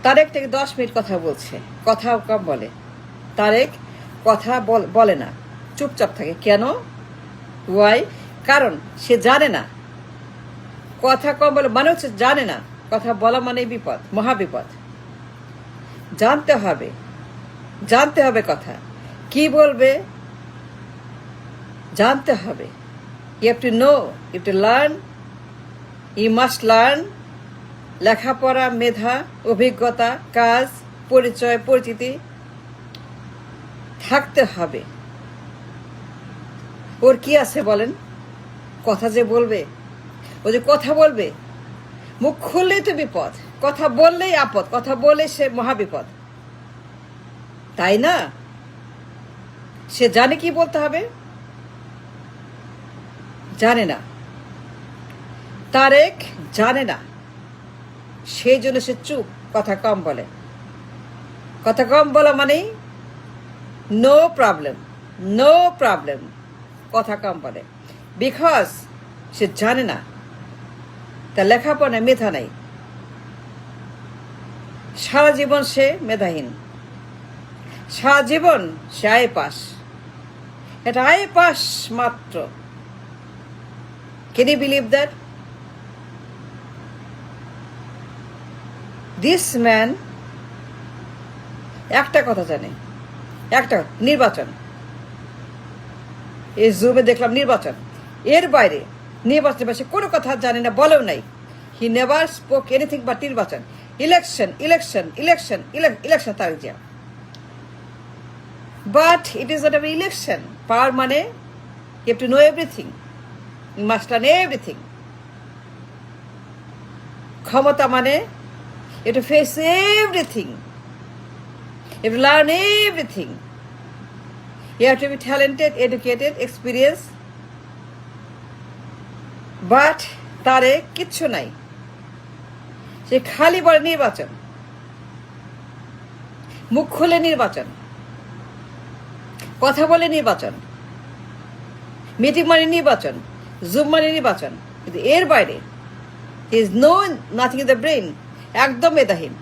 তারেক থেকে 10 মিনিট কথা বলছে, কথা কম বলে। তারেক কথা বলে না, চুপচাপ থাকে। কেন? ওয়াই? কারণ সে জানে না। কথা কম বলে মানে হচ্ছে জানে না। কথা বলা মানে বিপদ, মহাবিপদ। জানতে হবে, জানতে হবে কথা কি বলবে, জানতে হবে। You have to know, you have to learn, you must learn. লেখাপড়া, মেধা, অভিজ্ঞতা, কাজ, পরিচয়, পরিচিতি থাকতে হবে। ওর কি আছে বলেন? কথা যে বলবে, ও যে কথা বলবে, মুখ খুললেই তো বিপদ, কথা বললেই আপদ, কথা বললেই সে মহাবিপদ, তাই না? সে জানে কি বলতে হবে? জানে না। তারেক জানে না, সেই জন্য সে চুপ, কথা কম বলে। কথা কম বলা মানেই নো প্রবলেম, নো প্রবলেম। কথা কম বলে বিকজ সে জানে না, তার লেখাপড়া মেধা নাই। সারা জীবন সে মেধাহীন, সারা জীবন সে আই পাস। এটা আই পাস মাত্র। Can you believe that? This man একটা কথা জানে, একটা নির্বাচন। এই জুমে দেখলাম নির্বাচন, এর বাইরে নির্বাচনের পাশে কোনো কথা জানে না, বলেও নাই। He never spoke anything but নির্বাচন, ইলেকশন, ইলেকশন, ইলেকশন, ইলেকশন। তার যা but it is not a election. Power মানে you have to know everything, you must learn everything. ক্ষমতা মানে you have to face everything, you have to learn everything, you have to be talented, educated, experienced. But তারে কিচ্ছু নাই, সে খালি বলে নির্বাচন, মুখ খুলে নির্বাচন, কথা বলে নির্বাচন, মিটিং মানে নির্বাচন, জুম মানে নির্বাচন। কিন্তু এর বাইরে he is no nothing in the brain, একদম মেধাহীন।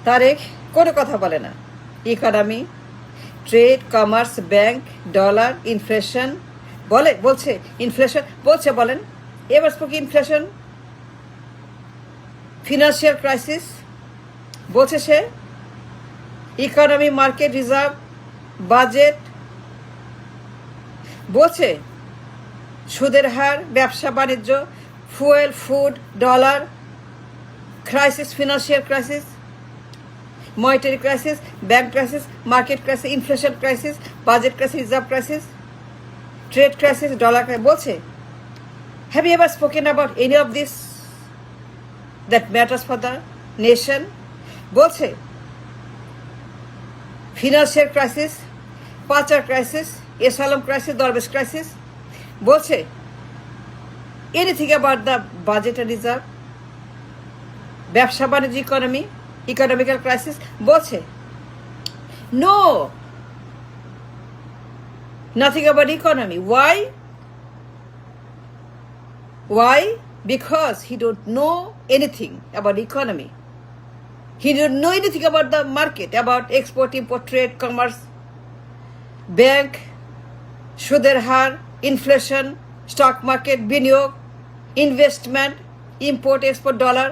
তারেক কোনো কথা বলে না। Economy, trade, commerce, bank, dollar, inflation বলছে, ইনফ্লেশন বলছে, বলেন এবার স্পোক ইনফ্লেশন, ফিনান্সিয়াল ক্রাইসিস বলছে সে, ইকোনমি, মার্কেট, রিজার্ভ, বাজেট বলছে, সুদের হার, ব্যবসা বাণিজ্য, fuel, food, dollar, crisis, financial crisis, monetary crisis, bank crisis, market crisis, inflation crisis, budget crisis, reserve crisis, trade crisis, dollar crisis বলছে। Have you ever spoken about any of this that matters for the nation? বলছে financial crisis, পাচার crisis, এসালাম crisis, দরবেশ crisis বলছে। Anything about the budget and reserve, ব্যবসা বাণিজ্য, economy, economical crisis বলছে। No, nothing about economy. Why? Why? Because he don't know anything about economy, he don't know anything about the market, about export, import, trade, commerce, bank, সুদের হার, inflation, stock market, বিনিয়োগ, investment, import, export, dollar,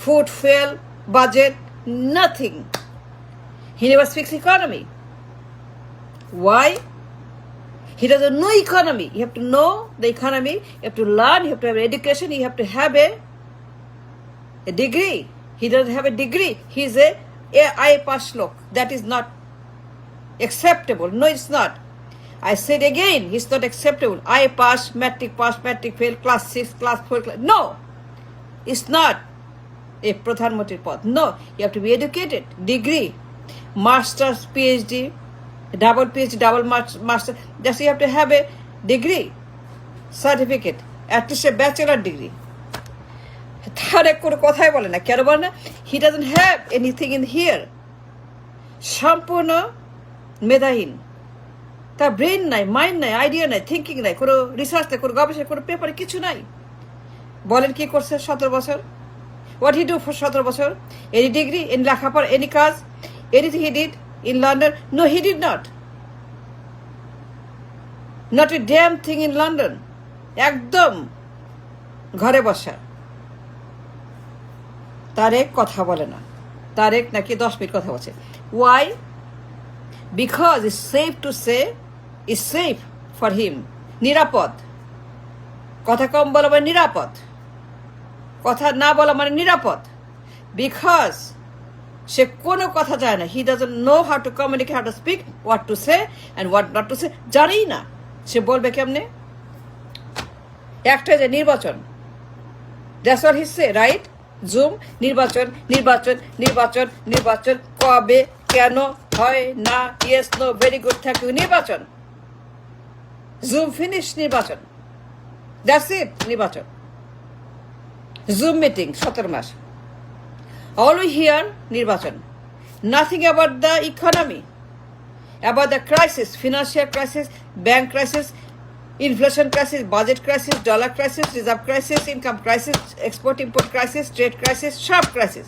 food, fuel, budget, nothing. He never speaks economy. Why? He doesn't know economy. You have to know the economy, you have to learn, you have to have education, you have to have a degree. He doesn't have a degree. He is a I pass look. That is not acceptable. No, it's not. I said again, it's not acceptable. I pass, matric fail, class 6, class 4, no, it's not a প্রধানমন্ত্রীর পদ। No, you have to be educated, degree, master's, PhD, double PhD, double master. Just you have to have a degree, certificate, at least a bachelor degree. তার কোনো কথাই বলে না। কেন বলে না? He doesn't have anything in here. সম্পূর্ণ মেধাহীন, তার ব্রেন নাই, মাইন্ড নাই, আইডিয়া নাই, থিঙ্কিং নাই, কোনো রিসার্চ নাই, কোনো গবেষণা, কোনো পেপারে কিছু নাই। বলেন কি করছে 17 বছর? What he do for 17 বছর? Any degree in লেখাপড়া, any কাজ? Anything he did in London? No, he did not. Not a damn thing in London. একদম ঘরে বসা। তারেক কথা বলে না। তারেক নাকি 10 মিনিট কথা বলছে। Why? Because it's safe to say, it's safe for him. নিরাপদ। কথা কম বলা মানে নিরাপদ। কথা না বলা মানে নিরাপদ। Because সে কোনো কথা জানে না। He doesn't know how to communicate, how to speak, what to say and what not to say. জানেই না। সে বলবে কেমনে? একটা যে নির্বাচন। That's what he say, right? Zoom নির্বাচন নির্বাচন নির্বাচন নির্বাচন কবে কেন হয় না yes no very good thank you নির্বাচন জুম ফিনিশ নির্বাচন দ্যাটস ইট নির্বাচন জুম মিটিং 17 মাস অল উই হিয়ার নির্বাচন nothing about the economy about the crisis financial crisis bank crisis inflation crisis, budget crisis, dollar crisis, reserve crisis, income crisis, export import crisis, trade crisis, sharp crisis.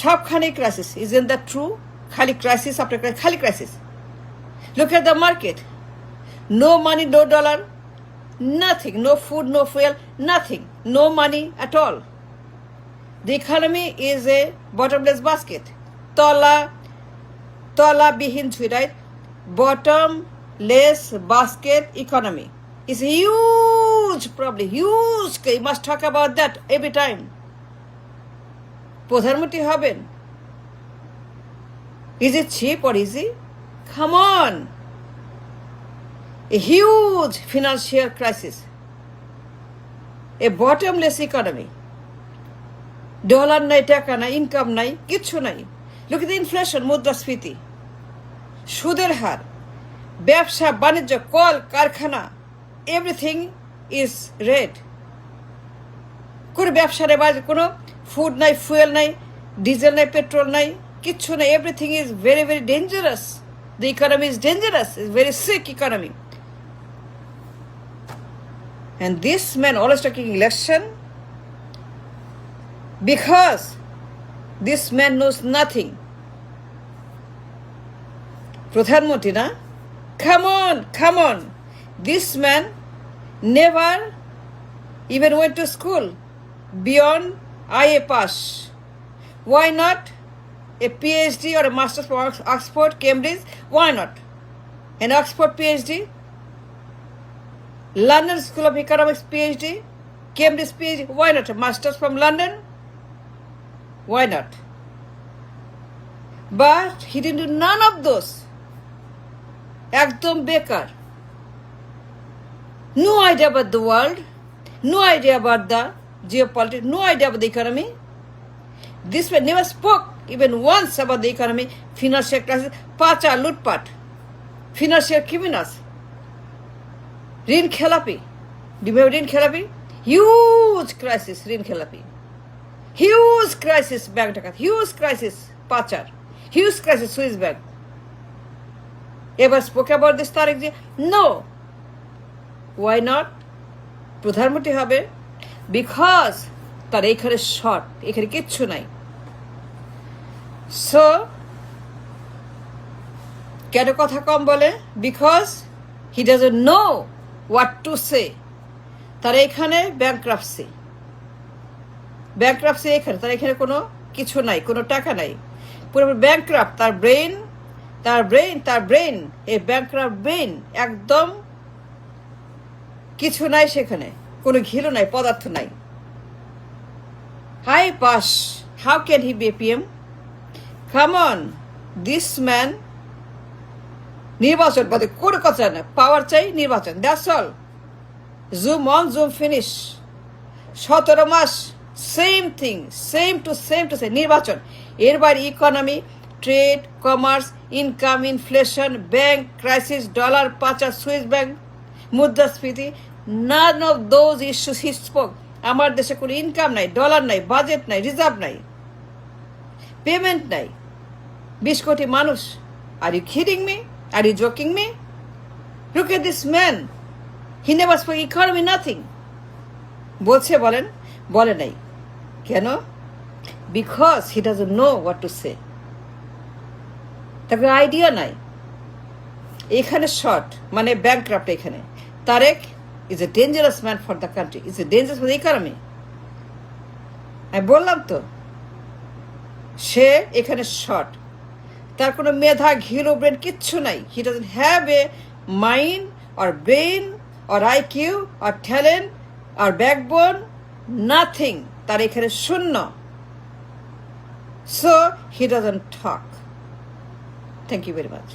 সবখানে crisis. Isn't that true? খালি crisis after crisis, খালি crisis. Look at the market. No money, no dollar, nothing. No food, no fuel, nothing. No money at all. The economy is a bottomless basket. তলা বিহীন ছুঁই, right? Bottomless basket economy is a huge problem, huge. You must talk about that every time. প্রধানমন্ত্রী হবেন? Is it cheap or easy? Come on. A huge financial crisis. A bottomless economy. Dollar নাই, টাকা নাই, income নাই, কিচ্ছু নাই। Look at the inflation, মুদ্রাস্ফীতি, সুদের হার, ব্যবসা বাণিজ্য, কল কারখানা, এভরিথিং ইজ রেড। কোনো ব্যবসার বাজে, কোনো ফুড নাই, ফুয়েল নাই, ডিজেল নাই, পেট্রোল নাই, কিচ্ছু নাই। Everything is very very dangerous. The economy is dangerous, is very sick economy. And this man always talking election because this man knows nothing. প্রধানমন্ত্রী না? Come on. This man never even went to school beyond IA pass. Why not a PhD or a master's from Oxford, Cambridge? Why not? An Oxford PhD? London School of Economics PhD? Cambridge PhD? Why not? A master's from London? Why not? But he didn't do none of those. একদম বেকার। No idea about the world, no idea about the geopolitics, no idea about the economy. This man never spoke even once about the economy, financial crisis, পাচার লুটপাট, financial criminals, ঋণ খেলাপি, ঋণ খেলাপি, huge crisis, ঋণ খেলাপি, huge crisis, ব্যাংক ডাকাত, huge crisis, পাচার, huge crisis, সুইস ব্যাংক। এবার spoke about this Tarique ji? No. Why not? প্রধানমন্ত্রী হবে বিকজ তার এইখানে শর্ট, এখানে কিচ্ছু নাই। সো কেন কথা কম বলে? Because he doesn't know what to সে। তার এখানে ব্যাংক্রাপসি এখানে, তার এখানে কোনো কিছু নাই, কোনো টাকা নাই, পুরোপুরি ব্যাংক্রাফট। তার ব্রেন এই ব্যাংক্রাফট ব্রেন, একদম কিছু নাই সেখানে, কোনো ঘিলু নাই, পদার্থ নাই। High pass, how can he be PM? Come on, this man নির্বাচন বাদে কোনো কথা না, পাওয়ার চাই, নির্বাচন, that's all. Zoom on, zoom finish, 17 মাস same thing, same to same নির্বাচন। এর বাইরে economy, trade, commerce, income, inflation, bank crisis, dollar পাচার, সুইস ব্যাংক, মুদ্রাস্ফীতি, none of those issues he spoke. আমার দেশে কোনো ইনকাম নাই, ডলার নাই, বাজেট নাই, রিজার্ভ নাই, পেমেন্ট নাই, 20 কোটি মানুষ। Are you kidding me? Are you joking me? Look at this man, he never spoke economy, nothing. বলছে বলেন, বলে নাই। কেন? Because he doesn't know what to say. তাকে আইডিয়া নাই। এখানে শর্ট মানে ব্যাংক্রাফট। এখানে Tarique is a dangerous man for the country, is a dangerous for the economy. আমি বললাম তো, সে এখানে শর্ট। তার কোনো মেধা, ঘিরো, ব্রেন কিচ্ছু নাই। He doesn't have a mind or brain or IQ or talent or backbone, nothing. তার এখানে শূন্য। So he doesn't talk. Thank you very much.